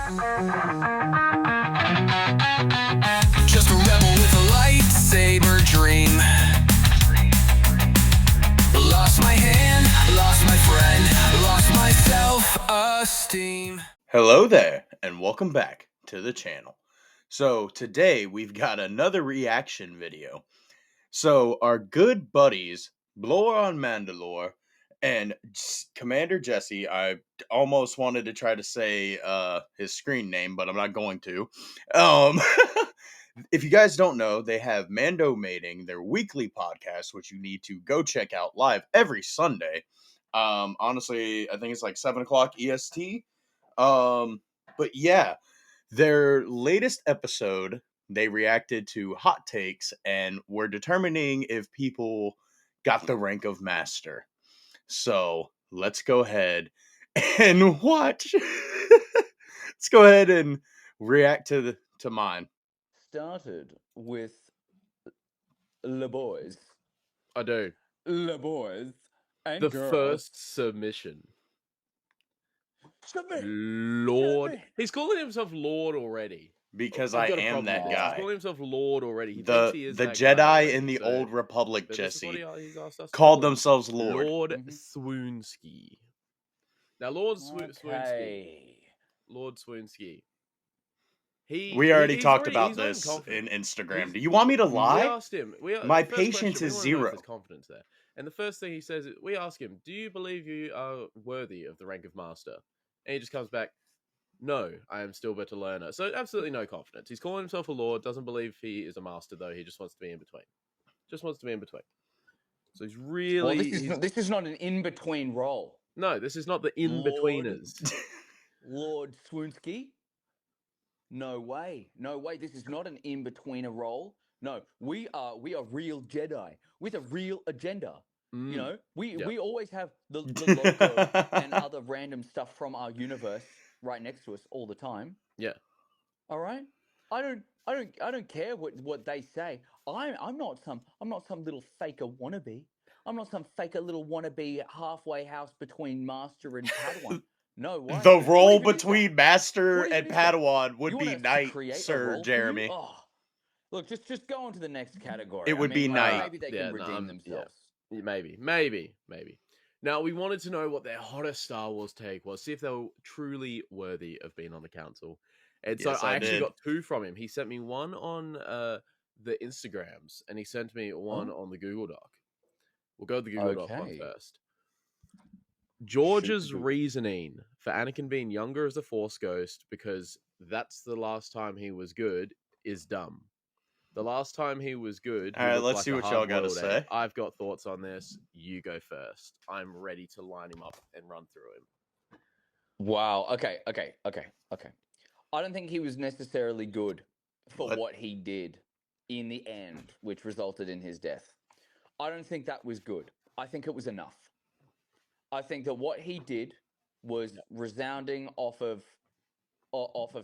Just a rebel with a lightsaber dream. Lost my hand, lost my friend, lost my self-esteem. Hello there, and welcome back to the channel. So today we've got another reaction video. So our good buddies, Bloor on Mandalore and Commander Jesse, I almost wanted to try to say his screen name, but I'm not going to. Um, if you guys don't know, they have Mando Mating, their weekly podcast, which you need to go check out live every Sunday. Honestly, I think it's like 7 o'clock EST. But yeah, their latest episode, they reacted to hot takes and were determining if people got the rank of master. So let's go ahead and watch. Let's go ahead and react to mine. Started with Le Boys. I do. Le Boys and The girls. first submission. Submit. Lord. Submit. He's calling himself Lord already. Because I've I got a am problem that with this. He's guy. calling himself Lord already. He The thinks he is the that Jedi guy already, in the so- Old Republic, but this is Jesse, what he's asked us to called call him. themselves Lord. Lord Mhm. Swoonsky. Now, Lord Swoonsky. Okay. Lord Swoonsky. We already talked about he's not this confident. in Instagram. He's- Do you want me to We lie? asked him. My the first patience question, is we wanna know if zero. there's confidence there. And the first thing he says, we ask him, "Do you believe you are worthy of the rank of master?" And he just comes back, "No, I am still but a learner." So absolutely no confidence. He's calling himself a lord. Doesn't believe he is a master though. He just wants to be in between. Just wants to be in between. So he's really. Well, this is not an in-between role. No, this is not the in-betweeners. Lord Swoonsky? No way. No way. This is not an in-betweener role. No, we are real Jedi with a real agenda. You know, we always have the logo and other random stuff from our universe right next to us all the time. Yeah. All right. I don't care what they say. I'm not some little faker wannabe. I'm not some faker little wannabe halfway house between master and Padawan. No way. The What role even is that? between Master What even and is that? Padawan would You be want us to Knight, create a Sir role for you? Jeremy. Oh, look, just go on to the next category. It would be Knight. Maybe they can redeem themselves. Yeah, maybe. Now, we wanted to know what their hottest Star Wars take was, see if they were truly worthy of being on the council. And so Yes, I I actually did. got two from him. He sent me one on the Instagrams, and he sent me one on the Google Doc. We'll go with the Google Doc one Okay. first. George's Shoot. reasoning for Anakin being younger as a Force Ghost, because that's the last time he was good, is dumb. The last time he was good, he All right, looked let's like see a what y'all got to hard-boiled say. egg. I've got thoughts on this. You go first. I'm ready to line him up and run through him. Wow. Okay. I don't think he was necessarily good for what he did in the end, which resulted in his death. I don't think that was good. I think it was enough. I think that what he did was resounding off of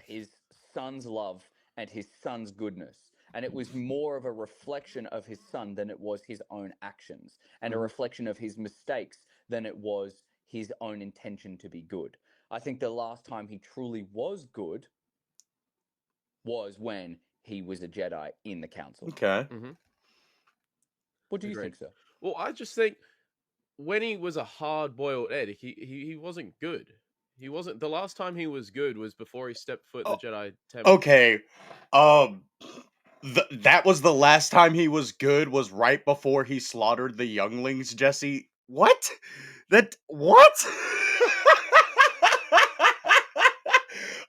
his son's love and his son's goodness. And it was more of a reflection of his son than it was his own actions, and a reflection of his mistakes than it was his own intention to be good. I think the last time he truly was good was when he was a Jedi in the council. Okay. What do you Agreed. think, sir? Well, I just think when he was a hard-boiled egg, he wasn't good. He wasn't. The last time he was good was before he stepped foot in the Jedi Temple. Okay. That was the last time he was good, was right before he slaughtered the younglings, Jesse. What? What?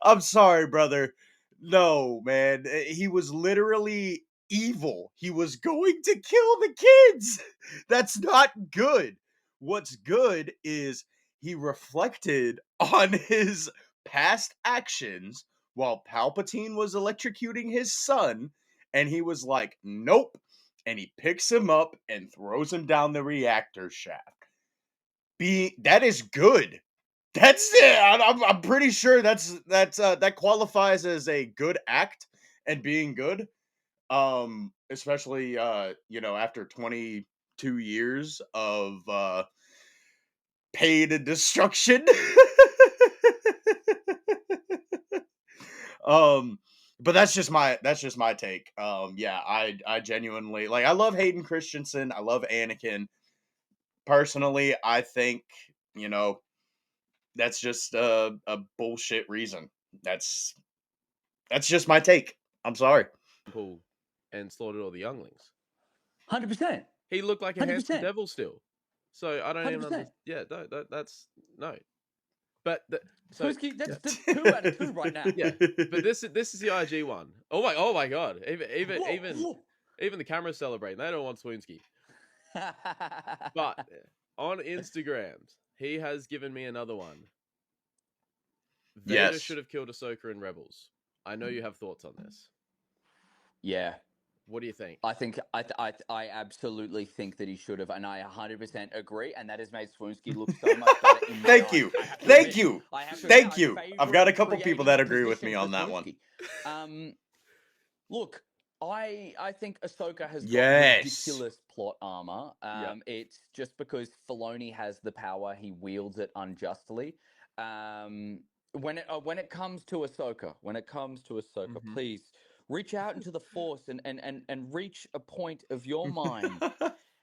I'm sorry, brother. No, man. He was literally evil. He was going to kill the kids. That's not good. What's good is he reflected on his past actions while Palpatine was electrocuting his son, and he was like, nope. And he picks him up and throws him down the reactor shaft. That is good. That's it. I'm pretty sure that qualifies as a good act and being good. Especially after 22 years of pain and destruction. But that's just my take. Yeah, I genuinely like. I love Hayden Christensen. I love Anakin. Personally, I think that's just a bullshit reason. That's just my take. I'm sorry. Paul and slaughtered all the younglings. 100%. He looked like a handsome 100%. devil still. So I don't even 100%. understand. Yeah, that's no. But so Swooski, that's 2 out of 2 right now. yeah, but this is the IG one. Oh my god! Whoa. Even the camera's celebrating. They don't want Swoonsky. But on Instagram, he has given me another one. Vader Yes. should have killed Ahsoka in Rebels. I know you have thoughts on this. Yeah. What do you think? I think I absolutely think that he should have, and I 100% agree. And that has made Swoonsky look so much better. In my Thank eyes. you. I have to Thank admit, you. I have to Thank admit, you. I'm I've got a favouring couple people creating that a agree with me position on for that one. Swoonsky. Look, I think Ahsoka has got Yes. ridiculous plot armor. It's just because Filoni has the power, he wields it unjustly. When it comes to Ahsoka, please reach out into the Force and reach a point of your mind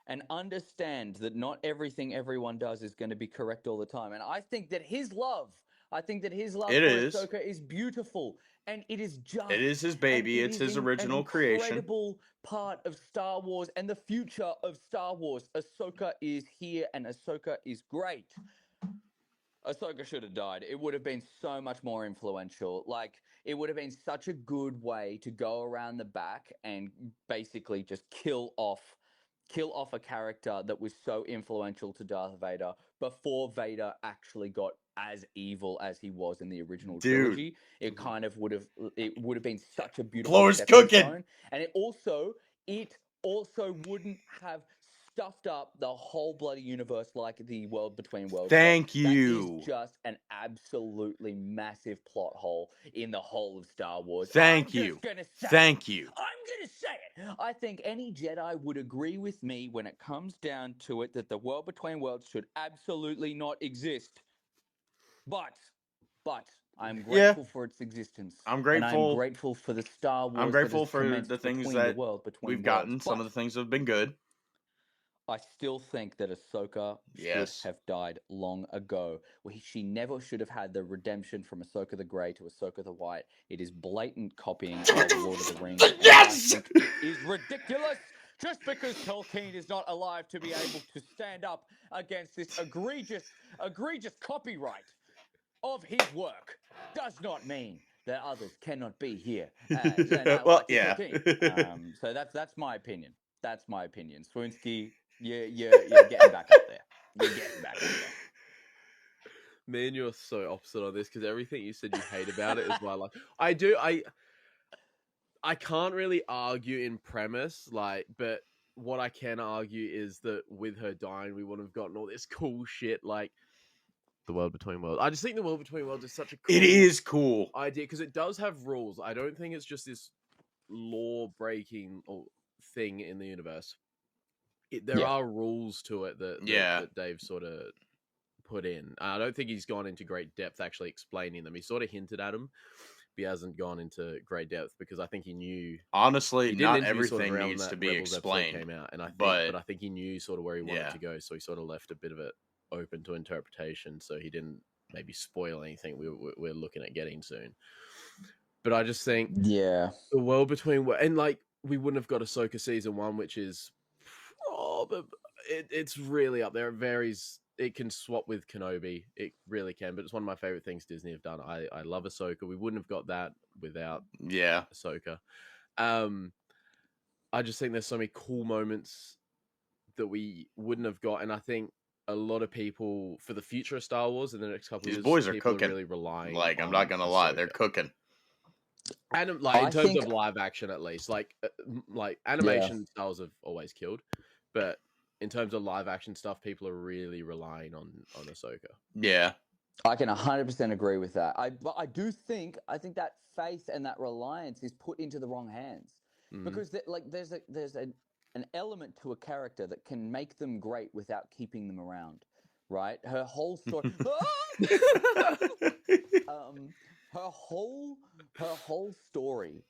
and understand that not everything everyone does is going to be correct all the time. And I think that his love for Ahsoka is beautiful, and it is just. It is his baby. It's his original creation. Incredible part of Star Wars and the future of Star Wars. Ahsoka is here, and Ahsoka is great. Ahsoka should have died. It would have been so much more influential. Like, it would have been such a good way to go around the back and basically just kill off a character that was so influential to Darth Vader before Vader actually got as evil as he was in the original trilogy. It kind of would have been such a beautiful Bloor's stepping cooking. stone. And it also wouldn't have stuffed up the whole bloody universe like the World Between Worlds. Thank That you. is just an absolutely massive plot hole in the whole of Star Wars. Thank you. I'm going to say it. I think any Jedi would agree with me when it comes down to it that the World Between Worlds should absolutely not exist. But I'm grateful for its existence. I'm And I'm grateful. grateful for the Star Wars I'm grateful that has for commenced the things between that the World Between we've Worlds. gotten. Some of the things have been good. I still think that Ahsoka should have died long ago. She never should have had the redemption from Ahsoka the Grey to Ahsoka the White. It is blatant copying of Lord of the Rings. Yes! And I think it is ridiculous. Just because Tolkien is not alive to be able to stand up against this egregious copyright of his work does not mean that others cannot be here. Well, yeah. Tolkien. So that's my opinion. That's my opinion. Swoonsky, you're getting back up there. You're getting back up there. Me and you are so opposite on this because everything you said you hate about it is why I like. I can't really argue in premise, but what I can argue is that with her dying, we would have gotten all this cool shit like the World Between Worlds. I just think the World Between Worlds is such a cool It is cool idea because it does have rules. I don't think it's just this law breaking thing in the universe. There are rules to it that Dave sort of put in. I don't think he's gone into great depth actually explaining them. He sort of hinted at them, but he hasn't gone into great depth because I think he knew. Honestly, not everything sort of needs to be Rebels explained. Came out, and I think he knew sort of where he wanted to go, so he sort of left a bit of it open to interpretation, so he didn't maybe spoil anything we're looking at getting soon. But I just think, the World Between, and like we wouldn't have got Ahsoka season 1, which is, it's really up there. It varies. It can swap with Kenobi. It really can, but it's one of my favorite things Disney have done. I love Ahsoka. We wouldn't have got that without Ahsoka. I just think there's so many cool moments that we wouldn't have got, and I think a lot of people for the future of Star Wars in the next couple of years, these boys are people cooking. Are really relying. Like, I'm not gonna lie, they're cooking. And like in terms of live action, at least, like animation styles have always killed, but in terms of live action stuff, people are really relying on Ahsoka. Yeah, I can 100% agree with that. I think that faith and that reliance is put into the wrong hands because there's an element to a character that can make them great without keeping them around, right? Her whole story. her whole story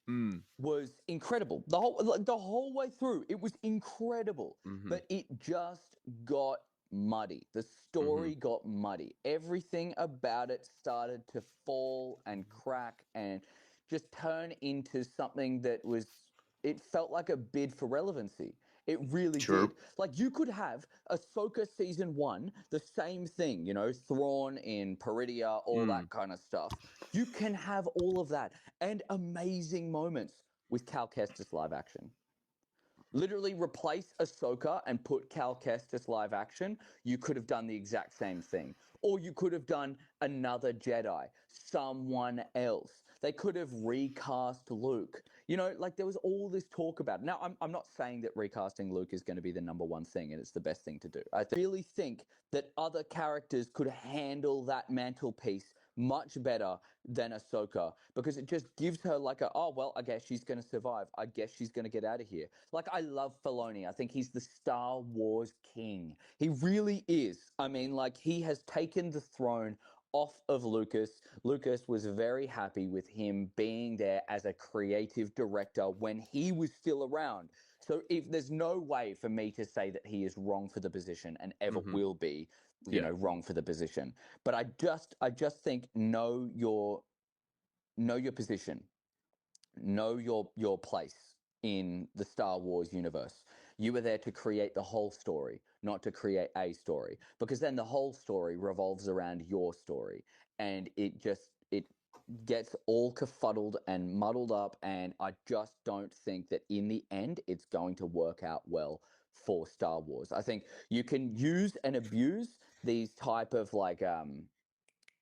Mm. was incredible. The whole way through, it was incredible. Mm-hmm. But it just got muddy. The story got muddy. Everything about it started to fall and crack and just turn into something that was. It felt like a bid for relevancy. It really True. did. Like you could have Ahsoka season 1, the same thing, you know, Thrawn in Peridia, all that kind of stuff. You can have all of that and amazing moments with Cal Kestis live action. Literally replace Ahsoka and put Cal Kestis live action. You could have done the exact same thing. Or you could have done another Jedi, someone else. They could have recast Luke. You know, like there was all this talk about it. Now, I'm not saying that recasting Luke is going to be the number one thing and it's the best thing to do. I really think that other characters could handle that mantelpiece much better than Ahsoka because it just gives her like a, oh, well, I guess she's going to survive. I guess she's going to get out of here. Like, I love Filoni. I think he's the Star Wars king. He really is. I mean, like, he has taken the throne off of Lucas. Lucas was very happy with him being there as a creative director when he was still around. So if there's no way for me to say that he is wrong for the position and ever will be, you know, wrong for the position. But I just think know your position, know your place in the Star Wars universe. You were there to create the whole story, not to create a story, because then the whole story revolves around your story, and it gets all kerfuddled and muddled up, and I just don't think that in the end it's going to work out well for Star Wars. I think you can use and abuse these type of like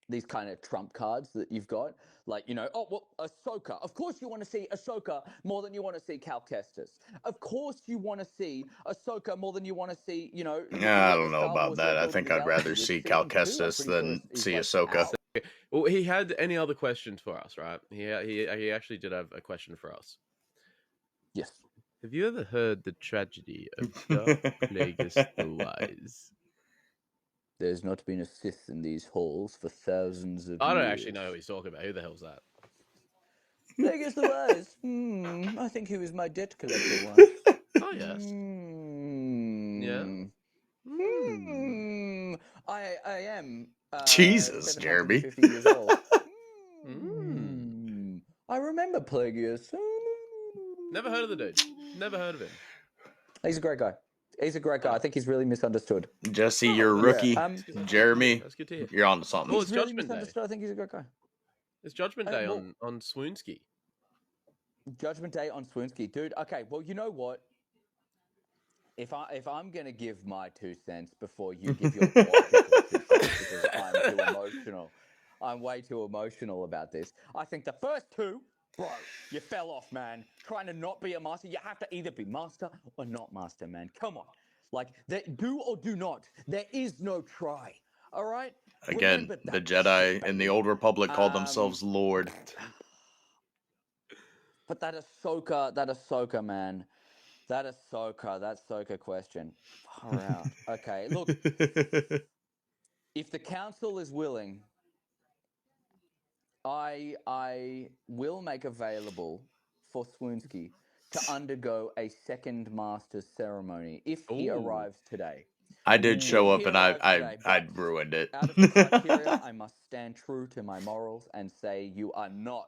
these kind of trump cards that you've got, like, you know, oh well, Ahsoka. Of course, you want to see Ahsoka more than you want to see Cal Kestis. Of course, you want to see Ahsoka more than you want to see, you know, I what the don't know Star about Wars they're that. I building think the I'd rather galaxy with. see Cal Season 2, I'm Kestis pretty sure than is see like Ahsoka. out. Well, he had any other questions for us, right? He actually did have a question for us. Yes. Have you ever heard the tragedy of Darth Plagueis the Wise? There's not been a Sith in these halls for thousands of years. I don't actually know who he's talking about. Who the hell's that? Plagueis the Wise. I think he was my debt collector once. Oh, yes. Yeah. I am Jesus, Jeremy. 750 years old. Mm. I remember Plagueis. Never heard of the dude. Never heard of him. He's a great guy. He's a great guy. I think he's really misunderstood. Jesse, you're a Yeah, rookie. Jeremy, That's good to hear. you're on to something. Well, He's it's really Judgment Day. misunderstood. I think he's a great guy. It's Judgment Day well- on Swoonski. Judgment Day on Swinsky, dude. Okay, well, you know what? If I'm gonna give my 2 cents before you give your logical 2 cents, because I'm too emotional. I'm way too emotional about this. I think the first 2, bro, you fell off, man. Trying to not be a master, you have to either be master or not master, man. Come on, like do or do not. There is no try. All right. Again, Remember the that Jedi shit, in the baby. Old Republic called themselves Lord. But that Ahsoka, man. That Ahsoka question. Far out. Okay, look, if the council is willing, I will make available for Swoonsky to undergo a second master's ceremony if he Ooh. arrives today. I did show If up he and arrives I today, I but ruined it. out of the criteria, I must stand true to my morals and say you are not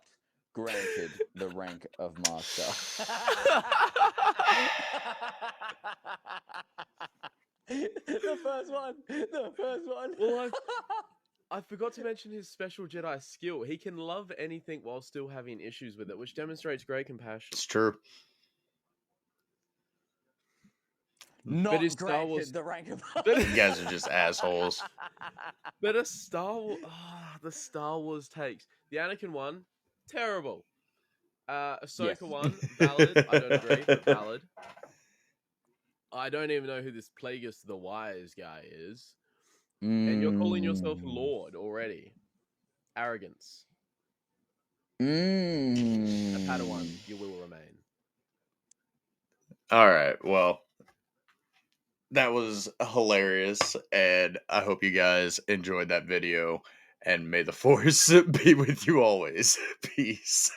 granted the rank of master. The first one. Well, I forgot to mention his special Jedi skill. He can love anything while still having issues with it, which demonstrates great compassion. It's true. Not But his Star granted Wars- the rank of You guys are just assholes. But the Star Wars takes. The Anakin one, terrible. Ahsoka Yes. one, valid. I don't agree, but valid. I don't even know who this Plagueis the Wise guy is. And you're calling yourself Lord already. Arrogance. A Padawan, you will remain. All right. Well, that was hilarious, and I hope you guys enjoyed that video. And may the force be with you always. Peace.